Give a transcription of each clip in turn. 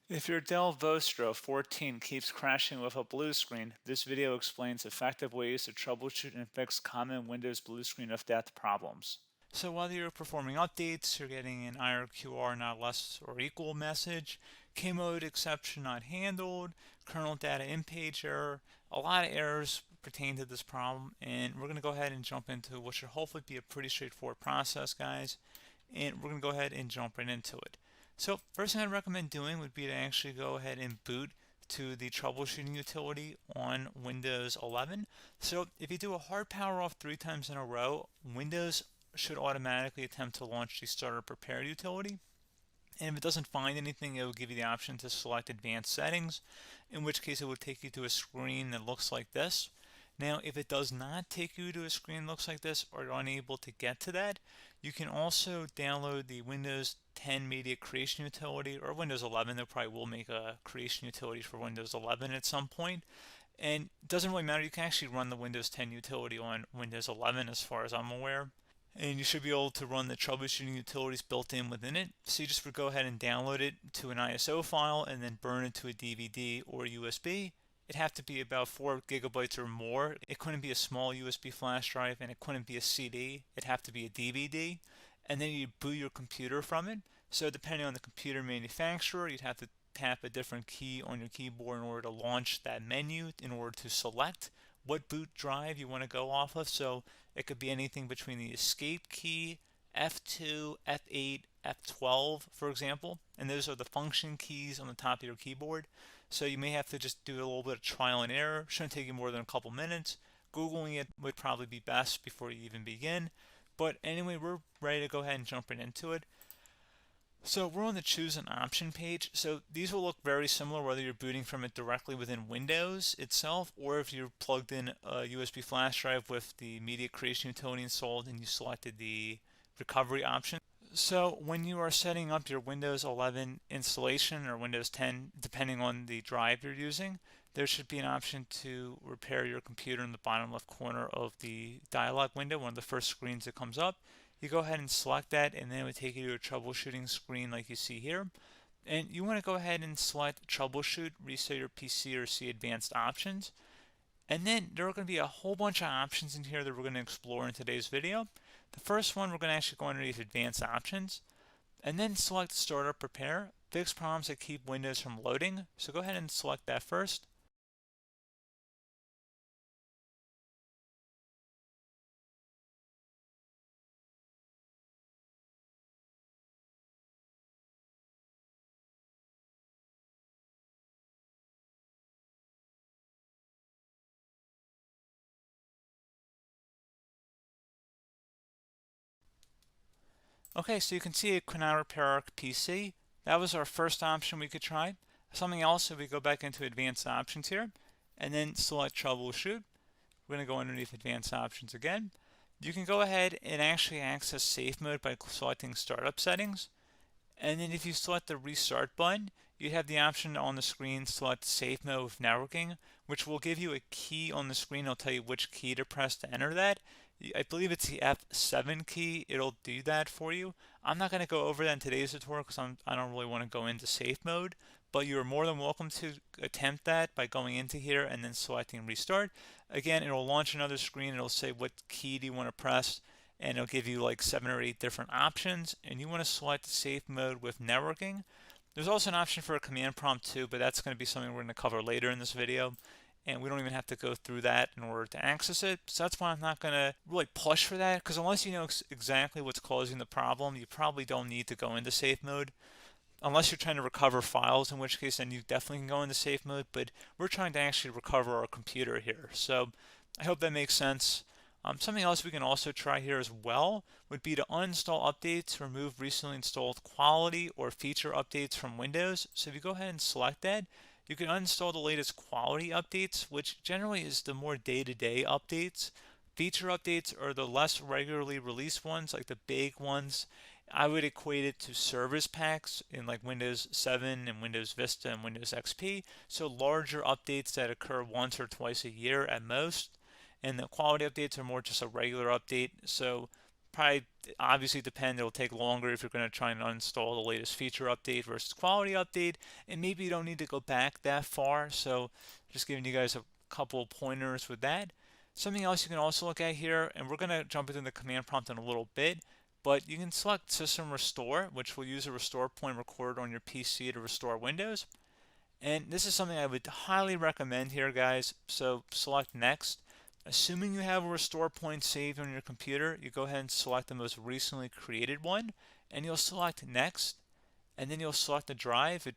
If your Dell Vostro 14 keeps crashing with a blue screen, this video explains effective ways to troubleshoot and fix common Windows blue screen of death problems. So whether you're performing updates, you're getting an IRQR not less or equal message, K-mode exception not handled, kernel data in page error, a lot of errors pertain to this problem, and we're going to go ahead and jump into what should hopefully be a pretty straightforward process, guys, and we're going to go ahead and jump right into it. So first thing I'd recommend doing would be to actually go ahead and boot to the troubleshooting utility on Windows 11. So if you do a hard power off 3 times in a row, Windows should automatically attempt to launch the startup prepare utility. And if it doesn't find anything, it will give you the option to select advanced settings, in which case it will take you to a screen that looks like this. Now, if it does not take you to a screen that looks like this, or you're unable to get to that, you can also download the Windows 10 Media Creation Utility, or Windows 11. They probably will make a creation utility for Windows 11 at some point. And it doesn't really matter, you can actually run the Windows 10 utility on Windows 11 as far as I'm aware. And you should be able to run the troubleshooting utilities built in within it. So you just would go ahead and download it to an ISO file and then burn it to a DVD or USB. It'd have to be about 4 gigabytes or more. It couldn't be a small USB flash drive, and it couldn't be a CD. It'd have to be a DVD. And then you'd boot your computer from it. So depending on the computer manufacturer, you'd have to tap a different key on your keyboard in order to launch that menu, in order to select what boot drive you want to go off of. So it could be anything between the escape key, F2, F8, F12, for example, and those are the function keys on the top of your keyboard. So you may have to just do a little bit of trial and error. Shouldn't take you more than a couple minutes. Googling it would probably be best before you even begin. But anyway, we're ready to go ahead and jump right into it. So we're on the choose an option page. So these will look very similar whether you're booting from it directly within Windows itself, or if you're plugged in a USB flash drive with the media creation utility installed and you selected the recovery option. So when you are setting up your Windows 11 installation or Windows 10, depending on the drive you're using, there should be an option to repair your computer in the bottom left corner of the dialog window, one of the first screens that comes up. You go ahead and select that, and then it would take you to a troubleshooting screen like you see here. And you want to go ahead and select troubleshoot, reset your PC, or see advanced options. And then there are going to be a whole bunch of options in here that we're going to explore in today's video. The first one, we're going to actually go underneath advanced options and then select startup prepare, fix problems that keep Windows from loading. So go ahead and select that first. Okay, so you can see it could not repair our PC. That was our first option we could try. Something else, if we go back into advanced options here and then select troubleshoot, we're going to go underneath advanced options again. You can go ahead and actually access safe mode by selecting startup settings. And then if you select the restart button, you have the option on the screen select safe mode with networking, which will give you a key on the screen. It'll tell you which key to press to enter that. I believe it's the F7 key. It'll do that for you. I'm not going to go over that in today's tutorial because I don't really want to go into safe mode, but you're more than welcome to attempt that by going into here and then selecting restart. Again, it'll launch another screen. It'll say what key do you want to press, and it'll give you like 7 or 8 different options, and you want to select safe mode with networking. There's also an option for a command prompt too, but that's going to be something we're going to cover later in this video, and we don't even have to go through that in order to access it. So that's why I'm not going to really push for that, because unless you know exactly what's causing the problem, you probably don't need to go into safe mode. Unless you're trying to recover files, in which case then you definitely can go into safe mode, but we're trying to actually recover our computer here. So I hope that makes sense. Something else we can also try here as well would be to uninstall updates, remove recently installed quality or feature updates from Windows. So if you go ahead and select that, you can uninstall the latest quality updates, which generally is the more day-to-day updates. Feature updates are the less regularly released ones, like the big ones. I would equate it to service packs in like Windows 7 and Windows Vista and Windows XP. So larger updates that occur once or twice a year at most. And the quality updates are more just a regular update. So probably obviously depend. It'll take longer if you're going to try and uninstall the latest feature update versus quality update, and maybe you don't need to go back that far. So just giving you guys a couple of pointers with that. Something else you can also look at here, and we're going to jump into the command prompt in a little bit, but you can select System Restore, which will use a restore point recorded on your PC to restore Windows. And this is something I would highly recommend here, guys. So select Next. Assuming you have a restore point saved on your computer, you go ahead and select the most recently created one, and you'll select Next, and then you'll select the drive. You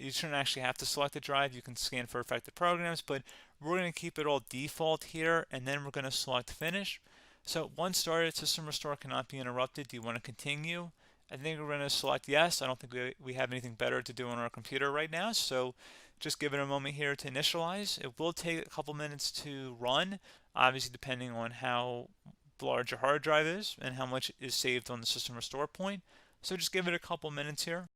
shouldn't actually have to select the drive. You can scan for affected programs, but we're going to keep it all default here, and then we're going to select Finish. So once started, System Restore cannot be interrupted. Do you want to continue? I think we're going to select yes. I don't think we have anything better to do on our computer right now, so just give it a moment here to initialize. It will take a couple minutes to run, obviously depending on how large your hard drive is and how much is saved on the System Restore point. So just give it a couple minutes here.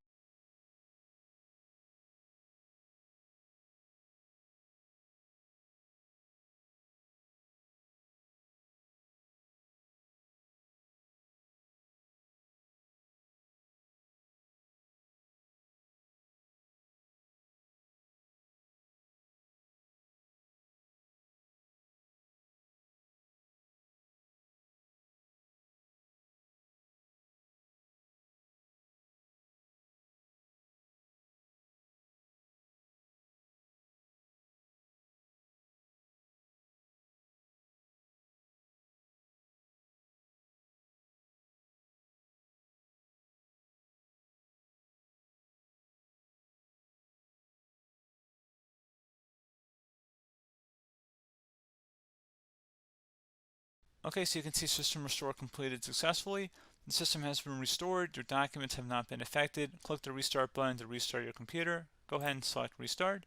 Okay, so you can see System Restore completed successfully. The system has been restored. Your documents have not been affected. Click the Restart button to restart your computer. Go ahead and select Restart.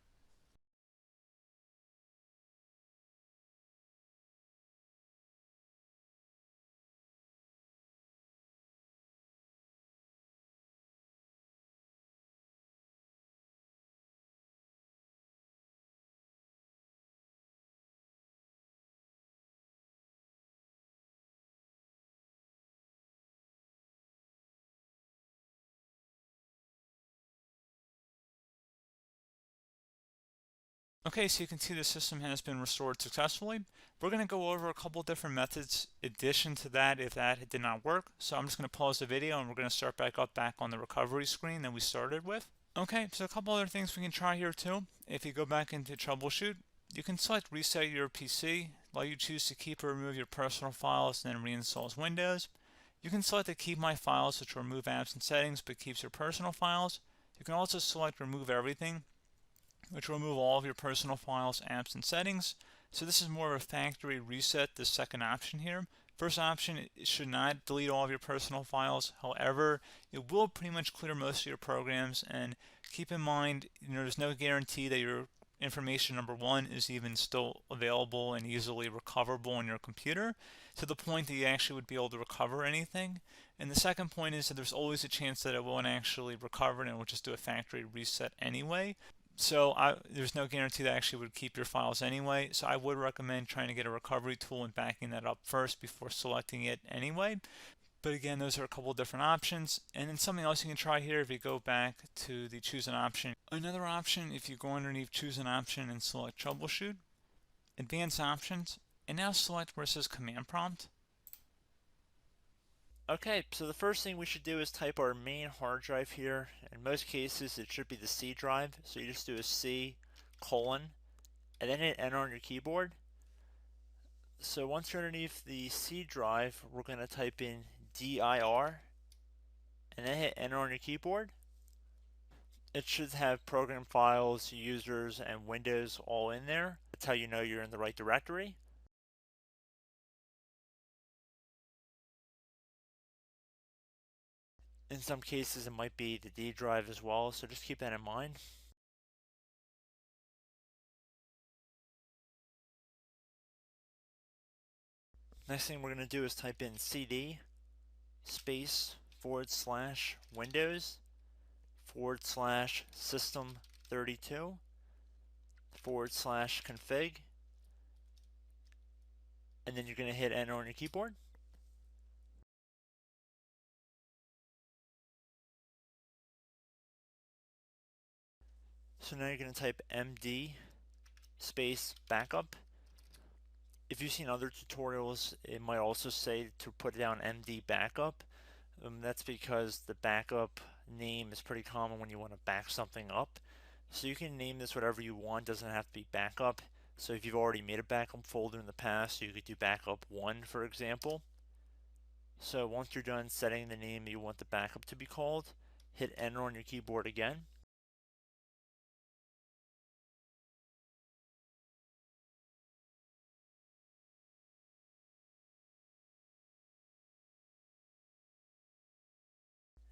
Okay, so you can see the system has been restored successfully. We're going to go over a couple different methods in addition to that if that did not work. So I'm just going to pause the video and we're going to start back on the recovery screen that we started with. Okay, so a couple other things we can try here too. If you go back into Troubleshoot, you can select Reset Your PC, let you choose to keep or remove your personal files and then reinstalls Windows. You can select to keep my files, which will remove apps and settings but keeps your personal files. You can also select Remove Everything, which will remove all of your personal files, apps, and settings. So this is more of a factory reset, the second option here. First option, it should not delete all of your personal files. However, it will pretty much clear most of your programs. And keep in mind, there's no guarantee that your information, number one, is even still available and easily recoverable on your computer to the point that you actually would be able to recover anything. And the second point is that there's always a chance that it won't actually recover and it will just do a factory reset anyway. So there's no guarantee that actually would keep your files anyway. So I would recommend trying to get a recovery tool and backing that up first before selecting it anyway. But again, those are a couple of different options. And then something else you can try here if you go back to the choose an option. Another option, if you go underneath choose an option and select troubleshoot, advanced options, and now select where it says command prompt. Okay, so the first thing we should do is type our main hard drive here. In most cases, it should be the C drive. So you just do a C colon and then hit enter on your keyboard. So once you're underneath the C drive, we're going to type in dir and then hit enter on your keyboard. It should have program files, users, and Windows all in there. That's how you know you're in the right directory. In some cases, it might be the D drive as well, so just keep that in mind. Next thing we're going to do is type in cd space / Windows / system 32 / config, and then you're going to hit enter on your keyboard. So now you're going to type MD space backup. If you've seen other tutorials, it might also say to put down MD backup. That's because the backup name is pretty common when you want to back something up. So you can name this whatever you want, doesn't have to be backup. So if you've already made a backup folder in the past, you could do backup 1, for example. So once you're done setting the name you want the backup to be called, hit enter on your keyboard again.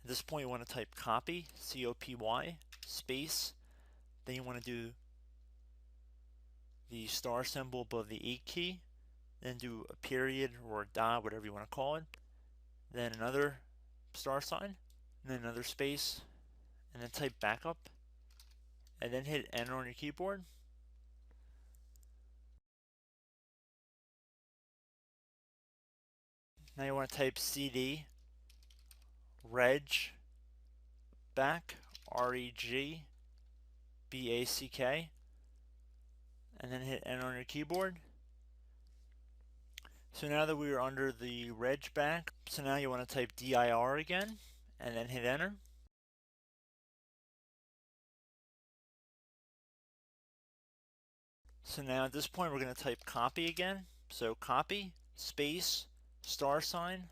At this point you want to type copy, C-O-P-Y, space, then you want to do the star symbol above the 8 key, then do a period or a dot, whatever you want to call it, then another star sign, and then another space, and then type backup, and then hit enter on your keyboard. Now you want to type CD reg back, R-E-G-B-A-C-K, and then hit enter on your keyboard. So now that we are under the reg back, so now you want to type dir again, and then hit enter. So now at this point we're going to type copy again. So copy, space, star sign,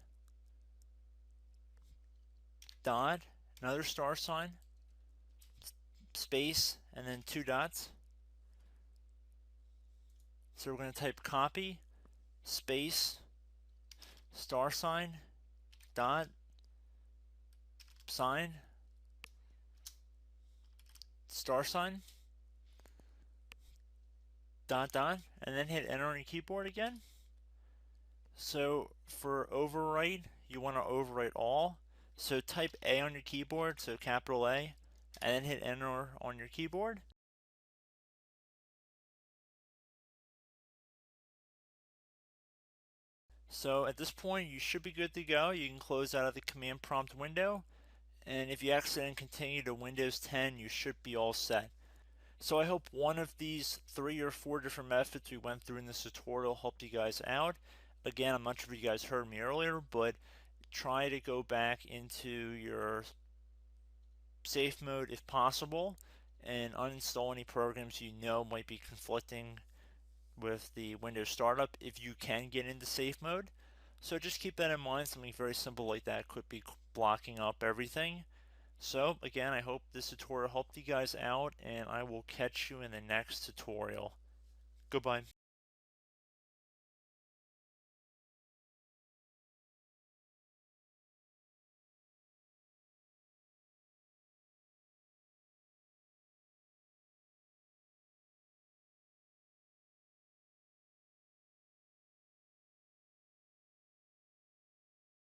dot, another star sign, space, and then 2 dots. So we're going to type copy, space, star sign, dot, sign, star sign, dot, dot, and then hit enter on your keyboard again. So for overwrite, you want to overwrite all. So type A on your keyboard, so capital A, and then hit enter on your keyboard. So at this point you should be good to go. You can close out of the command prompt window, and if you accidentally continue to Windows 10 you should be all set. So I hope one of these 3 or 4 different methods we went through in this tutorial helped you guys out. Again, I'm not sure if you guys heard me earlier, but try to go back into your safe mode if possible and uninstall any programs you know might be conflicting with the Windows startup if you can get into safe mode. So just keep that in mind. Something very simple like that could be blocking up everything. So again, I hope this tutorial helped you guys out, and I will catch you in the next tutorial. Goodbye.